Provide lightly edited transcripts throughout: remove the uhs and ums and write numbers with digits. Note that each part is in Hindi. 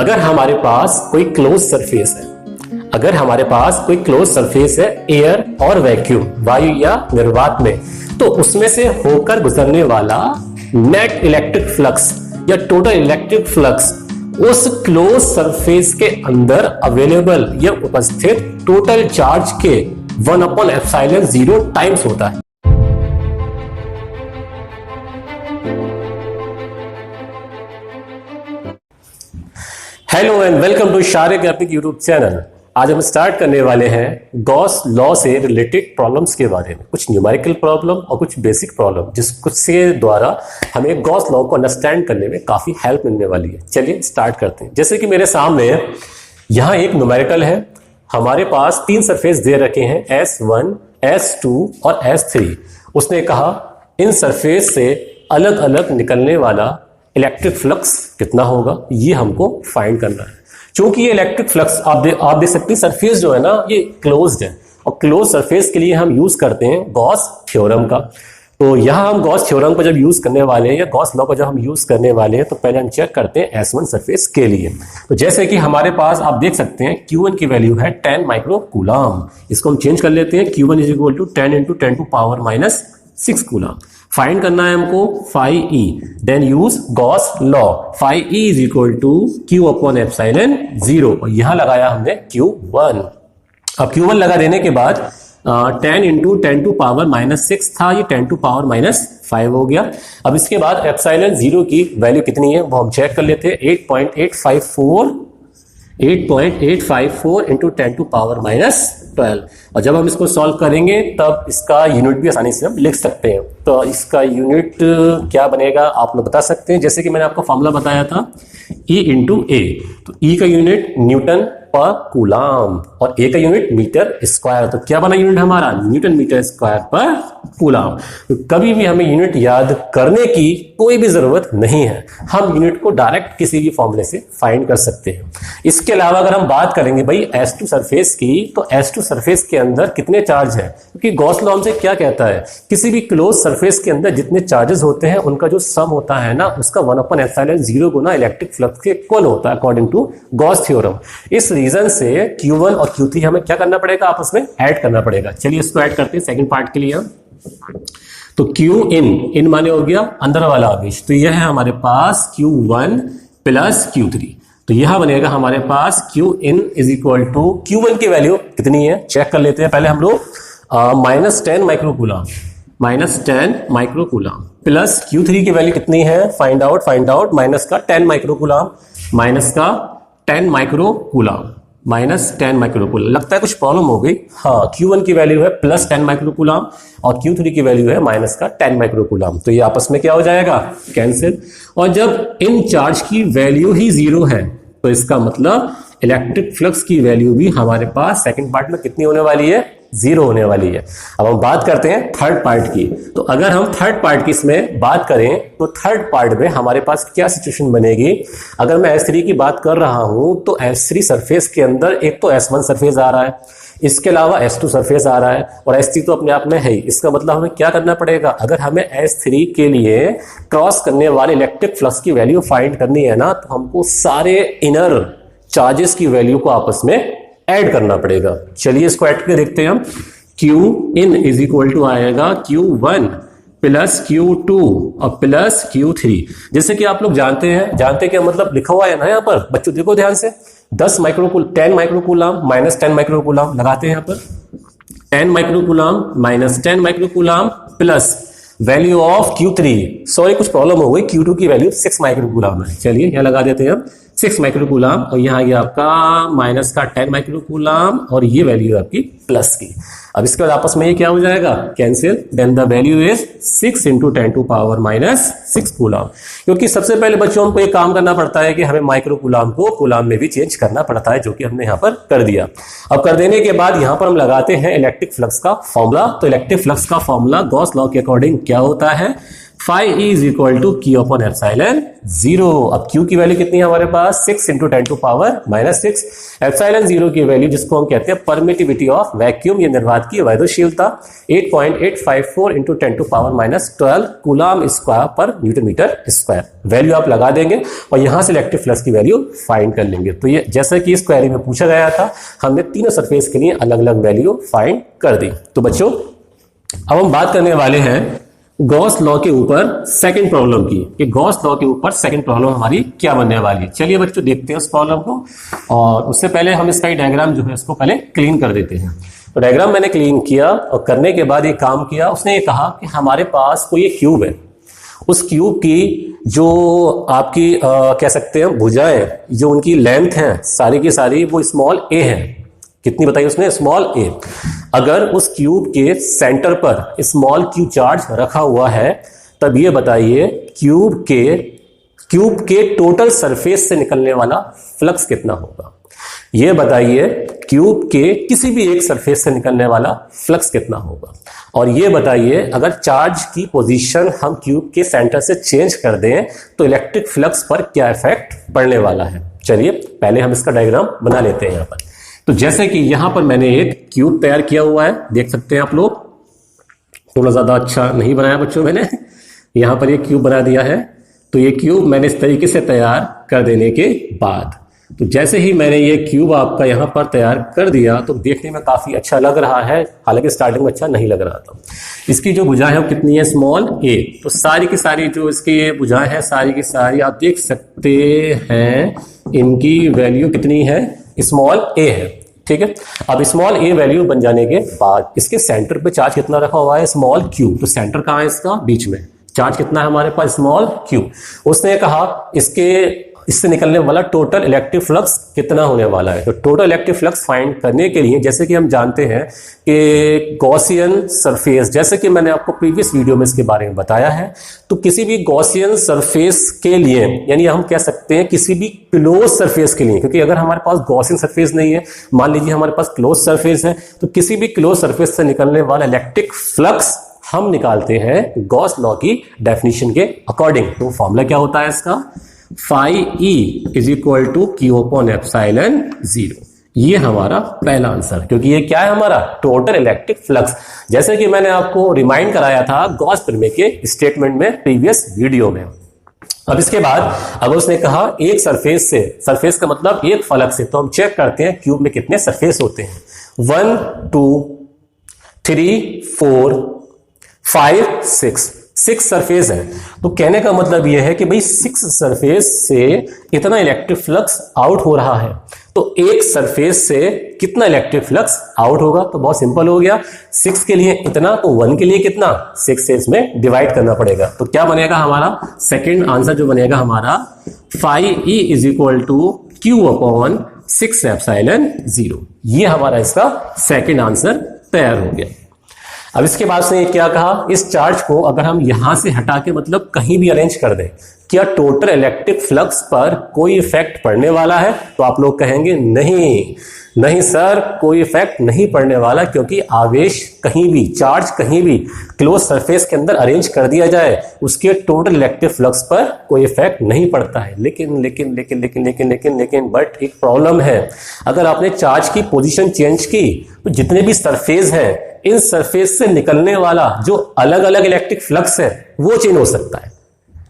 अगर हमारे पास कोई क्लोज सरफेस है, एयर और वैक्यूम, वायु या निर्वात में, तो उसमें से होकर गुजरने वाला नेट इलेक्ट्रिक फ्लक्स या टोटल इलेक्ट्रिक फ्लक्स उस क्लोज सरफेस के अंदर अवेलेबल या उपस्थित टोटल चार्ज के 1/ε0 टाइम्स होता है। Hello and welcome to Shariq epic YouTube channel. आज हम स्टार्ट करने वाले हैं गॉस लॉ से रिलेटेड प्रॉब्लम्स के बारे में, कुछ न्यूमेरिकल प्रॉब्लम और कुछ बेसिक प्रॉब्लम, जिसके द्वारा हमें गॉस लॉ को अंडरस्टैंड करने में काफी हेल्प मिलने वाली है। चलिए स्टार्ट करते हैं। जैसे कि मेरे सामने यहाँ एक न्यूमेरिकल है, हमारे पास 3 सरफेस दे रखे हैं S1, S2 और S3। उसने कहा इन सरफेस से अलग अलग निकलने वाला इलेक्ट्रिक फ्लक्स कितना होगा, ये हमको फाइंड करना है। क्योंकि ये इलेक्ट्रिक फ्लक्स आप देख सकते हैं, सरफेस जो है ना ये क्लोज्ड है और क्लोज सरफेस के लिए हम यूज करते हैं गॉस थ्योरम का। तो यहाँ हम गॉस थ्योरम को जब यूज करने वाले हैं या गॉस लॉ को जब हम यूज करने वाले हैं तो पहले हम चेक करते हैं S1 सरफेस के लिए। तो जैसे कि हमारे पास आप देख सकते हैं Q1 की वैल्यू है 10 माइक्रो कूलम। इसको हम चेंज कर लेते हैं, Q1 is equal to 10 into 10 to power minus 6 coulomb. Find करना है हमको phi e, then use Gauss law. phi e is equal to Q/ε0 और यहां लगाया हमने Q1। अब Q1 लगा देने के बाद 10 इंटू 10 टू पावर माइनस 6 था, ये 10 टू पावर माइनस 5 हो गया। अब इसके बाद ε0 की वैल्यू कितनी है वो हम चेक कर लेते हैं, 8.854 इंटू 10 टू पावर माइनस 12। और जब हम इसको सॉल्व करेंगे तब इसका यूनिट भी आसानी से हम लिख सकते हैं। तो इसका यूनिट क्या बनेगा आप लोग बता सकते हैं। जैसे कि मैंने आपको फॉर्मूला बताया था E इंटू ए, तो E का यूनिट न्यूटन पर कूलम और A का यूनिट मीटर स्क्वायर। तो क्या बना यूनिट हमारा, न्यूटन मीटर स्क्वायर पर कूलम। तो कभी भी हमें यूनिट याद करने की कोई भी जरूरत नहीं है, हम यूनिट को डायरेक्ट किसी भी फॉर्मूले से फाइंड कर सकते हैं। इसके अलावा अगर हम बात करेंगे भाई S2 सरफेस की, तो S2 सरफेस के अंदर कितने चार्ज है, क्योंकि गॉस लॉ हमसे क्या कहता है, किसी भी क्लोज सरफेस के अंदर जितने चार्जेस होते हैं उनका जो सम होता है ना, उसका 1/ε0 गुना इलेक्ट्रिक फ्लक्स के इक्वल होता है अकॉर्डिंग टू गॉस थ्योरम। इस रीजन से Q1 और Q3 हमें क्या करना पड़ेगा, आपस में ऐड करना पड़ेगा। चलिए इसको ऐड करते हैं सेकंड पार्ट के लिए हम। तो Q इन माने हो गया अंदर वाला आवेश, तो यह है हमारे पास Q1 प्लस Q3। तो यह बनेगा हमारे पास Q in is equal to Q1 की वैल्यू कितनी है चेक कर लेते हैं। पहले हम लोग -10 माइक्रो कूलम प्लस Q3 की वैल्यू कितनी है, फाइंड आउट माइनस का 10 माइक्रो कूलम। लगता है कुछ प्रॉब्लम हो गई। हाँ, Q1 की वैल्यू है प्लस 10 माइक्रो कूलम और Q3 की वैल्यू है माइनस का 10 माइक्रो कूलम। तो ये आपस में क्या हो जाएगा, कैंसिल। और जब इन चार्ज की वैल्यू ही 0 है तो इसका मतलब इलेक्ट्रिक फ्लक्स की वैल्यू भी हमारे पास सेकंड पार्ट में कितनी होने वाली है, 0 होने वाली है। अब हम बात करते हैं थर्ड पार्ट की। तो अगर हम थर्ड पार्ट की इसमें बात करें तो थर्ड पार्ट में हमारे पास क्या सिचुएशन बनेगी। अगर मैं S3 की बात कर रहा हूं तो S3 सरफेस के अंदर एक तो S1 सरफेस आ रहा है, इसके अलावा S2 सरफेस आ रहा है और S3 तो अपने आप में है ही। इसका मतलब हमें क्या करना पड़ेगा, अगर हमें S3 के लिए क्रॉस करने वाले इलेक्ट्रिक फ्लक्स की वैल्यू फाइंड करनी है ना, तो हमको सारे इनर चार्जेस की वैल्यू को आपस में ऐड करना पड़ेगा। चलिए इसको ऐड करके देखते हैं हम। Q in is equal to आएगा Q1 प्लस Q2 और प्लस Q3। जैसे कि आप लोग जानते हैं क्या मतलब लिखा हुआ है ना यहाँ पर, बच्चों देखो ध्यान से, 10 micro coulomb minus 10 micro coulomb लगाते हैं यहाँ पर, 10 micro coulomb minus 10 micro coulomb plus value of Q3, sorry कुछ प्रॉब्लम हो गई, Q2 की वैल्यू 6 माइक्रो कूलम है। चलिए यहाँ लगा देते हैं हम 6 माइक्रो कूलम और यहाँ गया आपका माइनस का 10 माइक्रो कूलम और ये वैल्यू है आपकी प्लस की। अब इसके बाद आपस में ये क्या हो जाएगा, cancel. Then the value is 6 into 10 to power minus 6 coulomb. क्योंकि सबसे पहले बच्चों हमको एक काम करना पड़ता है कि हमें माइक्रो कूलम को कूलम में भी चेंज करना पड़ता है, जो कि हमने यहाँ पर कर दिया। अब कर देने के बाद यहाँ पर हम लगाते हैं इलेक्ट्रिक फ्लक्स का फॉर्मूला। तो इलेक्ट्रिक फ्लक्स का फॉर्मूला गॉस लॉ के अकॉर्डिंग क्या होता है, phi E is equal to Q upon epsilon 0। अब क्यू की वैल्यू कितनी है हमारे पास 6 इंटू 10 टू पावर -6। एप्सिलॉन 0 की वैल्यू जिसको हम कहते हैं परमिटिविटी ऑफ वैक्यूम, ये निर्वात की वैद्युशीलता 8.854 into 10 to power -12 coulomb square per newton metre square. Value आप लगा देंगे और यहां से इलेक्ट्रिक फ्लक्स की वैल्यू फाइंड कर लेंगे। तो ये जैसा कि इस क्वेरी में पूछा गया था, हमने तीनों सरफेस के लिए अलग अलग वैल्यू फाइंड कर दी। तो बच्चों अब हम बात करने वाले हैं गॉस लॉ के ऊपर सेकंड प्रॉब्लम की, कि गॉस लॉ के ऊपर सेकंड प्रॉब्लम हमारी क्या बनने वाली है। चलिए बच्चों देखते हैं उस प्रॉब्लम को, और उससे पहले हम इसका डायग्राम जो है इसको पहले क्लीन कर देते हैं। तो डायग्राम मैंने क्लीन किया और करने के बाद ये काम किया। उसने ये कहा कि हमारे पास कोई एक क्यूब है, उस क्यूब की जो आपकी कह सकते हैं भुजाएं, जो उनकी लेंथ है सारी की सारी वो स्मॉल ए है। कितनी बताई उसने? स्मॉल ए। अगर उस क्यूब के सेंटर पर स्मॉल क्यू चार्ज रखा हुआ है, तब ये बताइए क्यूब के टोटल सरफेस से निकलने वाला फ्लक्स कितना होगा। ये बताइए क्यूब के किसी भी एक सरफेस से निकलने वाला फ्लक्स कितना होगा। और ये बताइए अगर चार्ज की पोजीशन हम क्यूब के सेंटर से चेंज कर दें तो इलेक्ट्रिक फ्लक्स पर क्या इफेक्ट पड़ने वाला है। चलिए पहले हम इसका डायग्राम बना लेते हैं। यहां पर तो जैसे कि यहां पर मैंने एक क्यूब तैयार किया हुआ है, देख सकते हैं आप लोग। थोड़ा ज्यादा अच्छा नहीं बनाया बच्चों मैंने, यहां पर एक क्यूब बना दिया है। तो ये क्यूब मैंने इस तरीके से तैयार कर देने के बाद, तो जैसे ही मैंने ये क्यूब आपका यहां पर तैयार कर दिया तो देखने में काफी अच्छा लग रहा है, हालांकि स्टार्टिंग में अच्छा नहीं लग रहा था। इसकी जो भुजाएं है वो कितनी है? स्मॉल ए। तो सारी की सारी जो इसकी भुजाएं हैं सारी की सारी आप देख सकते हैं, इनकी वैल्यू कितनी है? स्मॉल ए है। ठीक है, अब स्मॉल ए वैल्यू बन जाने के बाद इसके सेंटर पे चार्ज कितना रखा हुआ है? Small Q. तो सेंटर कहां है इसका? बीच में। चार्ज कितना है हमारे पास? Small Q. उसने कहा इससे निकलने वाला टोटल इलेक्ट्रिक फ्लक्स कितना होने वाला है। तो टोटल इलेक्ट्रिक फ्लक्स फाइंड करने के लिए जैसे कि हम जानते हैं कि गॉसियन सरफेस, जैसे कि मैंने आपको प्रीवियस वीडियो में इसके बारे में बताया है, तो किसी भी गॉसियन सरफेस के लिए, यानी हम कह सकते हैं किसी भी क्लोज सरफेस के लिए, क्योंकि अगर हमारे पास गॉसियन सरफेस नहीं है, मान लीजिए हमारे पास क्लोज सरफेस है, तो किसी भी क्लोज सरफेस से निकलने वाला इलेक्ट्रिक फ्लक्स हम निकालते हैं गॉस लॉ की डेफिनेशन के अकॉर्डिंग। तो फॉर्मूला क्या होता है इसका? Phi E is equal to Q upon epsilon 0। ये हमारा पहला आंसर, क्योंकि ये क्या है हमारा? Total electric flux. जैसे कि मैंने आपको रिमाइंड कराया था गॉस प्रमेय के स्टेटमेंट में प्रीवियस वीडियो में। अब इसके बाद अगर उसने कहा एक सरफेस से, सरफेस का मतलब एक फलक से, तो हम चेक करते हैं क्यूब में कितने सरफेस होते हैं। 1 2 3 4 5 6 सरफेस है। तो कहने का मतलब यह है कि भाई 6 सरफेस से इतना इलेक्ट्रिक फ्लक्स आउट हो रहा है, तो एक सरफेस से कितना इलेक्ट्रिक फ्लक्स आउट होगा? तो बहुत सिंपल हो गया, 6 के लिए इतना तो 1 के लिए कितना? 6 से इसमें डिवाइड करना पड़ेगा। तो क्या बनेगा हमारा सेकंड आंसर जो बनेगा हमारा, phi E is equal to Q upon 6 epsilon 0। ये हमारा इसका सेकंड आंसर तैयार हो गया। अब इसके बाद से क्या कहा? इस चार्ज को अगर हम यहां से हटा के मतलब कहीं भी अरेंज कर दें, क्या टोटल इलेक्ट्रिक फ्लक्स पर कोई इफेक्ट पड़ने वाला है? तो आप लोग कहेंगे नहीं सर, कोई इफेक्ट नहीं पड़ने वाला, क्योंकि आवेश कहीं भी, चार्ज कहीं भी क्लोज सरफेस के अंदर अरेंज कर दिया जाए, उसके टोटल इलेक्ट्रिक फ्लक्स पर कोई इफेक्ट नहीं पड़ता है। लेकिन बट एक प्रॉब्लम है। अगर आपने चार्ज की पोजीशन चेंज की तो जितने भी सरफेस हैं, इन सरफेस से निकलने वाला जो अलग अलग इलेक्ट्रिक फ्लक्स है वो चेंज हो सकता है।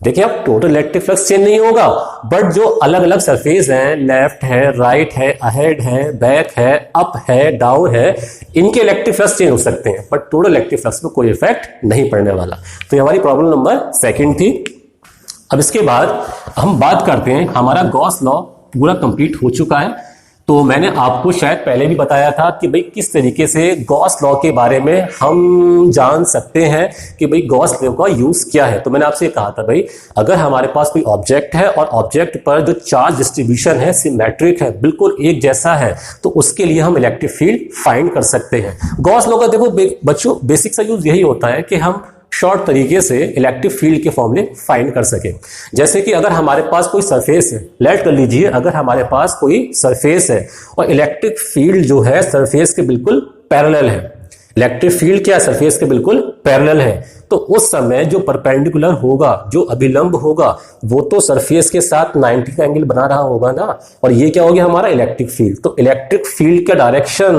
देखिए अब टोटल इलेक्ट्रिक फ्लक्स चेंज नहीं होगा, बट जो अलग अलग सरफेस हैं, लेफ्ट है, राइट है, अहेड है, बैक है, अप है, डाउन है, इनके इलेक्ट्रिक फ्लक्स चेंज हो सकते हैं, बट टोटल इलेक्ट्रिक फ्लक्स में कोई इफेक्ट नहीं पड़ने वाला। तो ये हमारी प्रॉब्लम नंबर सेकंड थी। अब इसके बाद हम बात करते हैं, हमारा गॉस लॉ पूरा कंप्लीट हो चुका है। तो मैंने आपको शायद पहले भी बताया था कि भाई किस तरीके से गॉस लॉ के बारे में हम जान सकते हैं कि भाई गॉस लॉ का यूज क्या है। तो मैंने आपसे कहा था भाई अगर हमारे पास कोई ऑब्जेक्ट है और ऑब्जेक्ट पर जो चार्ज डिस्ट्रीब्यूशन है सिमेट्रिक है, बिल्कुल एक जैसा है, तो उसके लिए हम इलेक्ट्रिक फील्ड फाइंड कर सकते हैं। गॉस लॉ का देखो बच्चों बेसिक सा यूज यही होता है कि हम शॉर्ट तरीके से इलेक्ट्रिक फील्ड के फॉर्मूले फाइंड कर सके। जैसे कि अगर हमारे पास कोई सरफेस है, लेट कर लीजिए अगर हमारे पास कोई सरफेस है और इलेक्ट्रिक फील्ड जो है सरफेस के बिल्कुल पैरेलल है। इलेक्ट्रिक फील्ड क्या है? सरफेस के बिल्कुल पैरेलल है, तो उस समय जो परपेंडिकुलर होगा, जो अभिलंब होगा, वो तो सरफेस के साथ 90 का एंगल बना रहा होगा ना। और ये क्या हो गया हमारा इलेक्ट्रिक फील्ड। तो इलेक्ट्रिक फील्ड का डायरेक्शन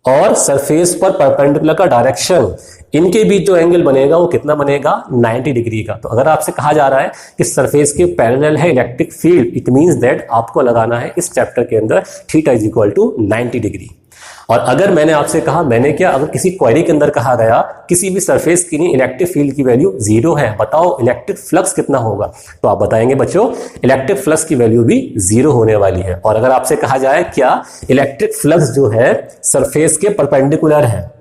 और सरफेस पर परपेंडिकुलर का डायरेक्शन, इनके बीच जो एंगल बनेगा वो कितना बनेगा 90 डिग्री का। तो अगर आपसे कहा जा रहा है कि सरफेस के पैरेलल है electric field, it means that आपको लगाना है इस चैप्टर के अंदर theta is equal to 90 degree. और अगर मैंने आपसे कहा, मैंने क्या, अगर किसी क्वेरी के अंदर कहा गया किसी भी सरफेस के लिए इलेक्ट्रिक फील्ड की वैल्यू 0 है, बताओ इलेक्ट्रिक फ्लक्स कितना होगा, तो आप बताएंगे बच्चों इलेक्ट्रिक फ्लक्स की वैल्यू भी 0 होने वाली है। और अगर आपसे कहा जाए क्या इलेक्ट्रिक फ्लक्स जो है सरफेस के परपेंडिकुलर है,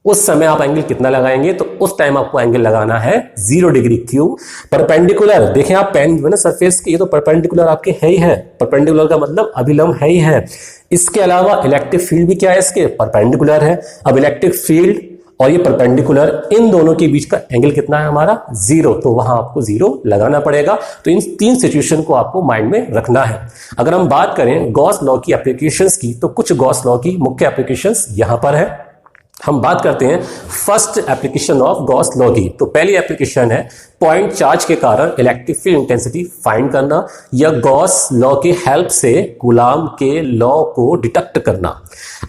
उस समय आप एंगल कितना लगाएंगे, तो उस टाइम आपको एंगल लगाना है 0 डिग्री। क्यों? परपेंडिकुलर, देखें आप पेन जो है ना सरफेस के, ये तो परपेंडिकुलर आपके है ही है, परपेंडिकुलर का मतलब अभिलंब है ही है। इसके अलावा इलेक्ट्रिक फील्ड भी क्या है इसके, परपेंडिकुलर है। अब इलेक्ट्रिक फील्ड और ये परपेंडिकुलर, इन दोनों के बीच का एंगल कितना है हमारा 0, तो वहां आपको 0 लगाना पड़ेगा। तो इन 3 सिचुएशन को आपको माइंड में रखना है। अगर हम बात करें गॉस लॉ की एप्लीकेशंस की, तो कुछ गॉस लॉ की मुख्य एप्लीकेशंस यहां पर है। हम बात करते हैं first application of Gauss law की। तो पहली एप्लीकेशन है पॉइंट चार्ज के कारण इलेक्ट्रिक फील्ड इंटेंसिटी फाइंड करना, या गॉस लॉ की हेल्प से कूलाम के लॉ को डिटेक्ट करना।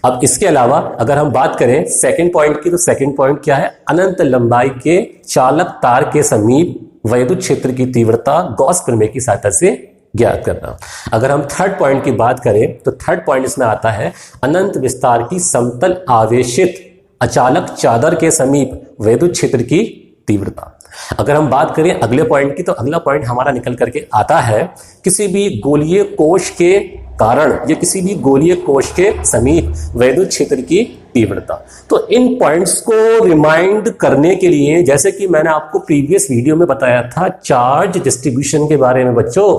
अब इसके अलावा अगर हम बात करें सेकंड पॉइंट की, तो सेकंड पॉइंट क्या है, अनंत लंबाई के चालक तार के समीप वैद्युत क्षेत्र की तीव्रता गॉस प्रमेय की सहायता से ज्ञात करना। अगर हम थर्ड पॉइंट की बात करें, तो थर्ड पॉइंट इसमें आता है अनंत विस्तार की समतल आवेशित अचालक चादर के समीप वैद्युत क्षेत्र की तीव्रता। अगर हम बात करें अगले पॉइंट की, तो अगला पॉइंट हमारा निकल करके आता है किसी भी गोलीय कोश के कारण या किसी भी गोलीय कोश के समीप वैद्युत क्षेत्र की तीव्रता। तो इन पॉइंट्स को रिमाइंड करने के लिए, जैसे कि मैंने आपको प्रीवियस वीडियो में बताया था चार्ज डिस्ट्रीब्यूशन के बारे में बच्चों,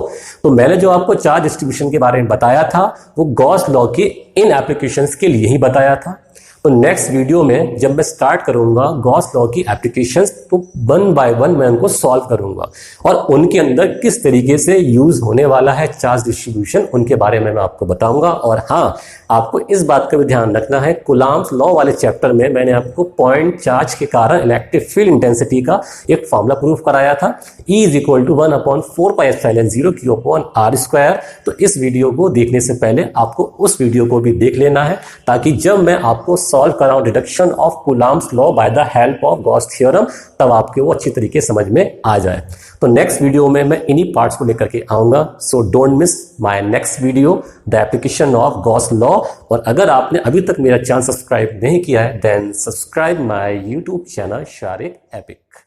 तो मैंने जो आपको चार्ज डिस्ट्रीब्यूशन के बारे में बताया था वो गॉस लॉ के इन एप्लीकेशंस के लिए ही बताया था। तो नेक्स्ट वीडियो में जब मैं स्टार्ट करूंगा गॉस लॉ की एप्लीकेशंस, तो 1 बाय 1 मैं उनको सॉल्व करूंगा और उनके अंदर किस तरीके से यूज होने वाला है चार्ज डिस्ट्रीब्यूशन, उनके बारे में मैं आपको बताऊंगा। और हाँ, आपको इस बात का भी ध्यान रखना है, कूलाम्स लॉ वाले चैप्टर में मैंने आपको पॉइंट चार्ज के कारण इलेक्ट्रिक फील्ड इंटेंसिटी का एक फॉर्मूला प्रूफ कराया था, E = 1/4πε0 Q/r²। तो इस वीडियो को देखने से पहले आपको उस वीडियो को भी देख लेना है, ताकि जब मैं आपको सॉल्व कराऊं deduction of Coulomb's law by the help of Gauss theorem, तब आपके वो अच्छी तरीके समझ में आ जाए। तो नेक्स्ट वीडियो में मैं इन्हीं पार्ट्स को लेकर के आऊंगा। So don't miss my next video, the application of Gauss law. और अगर आपने अभी तक मेरा चैनल सब्सक्राइब नहीं किया है, then subscribe my YouTube channel Shariq epic.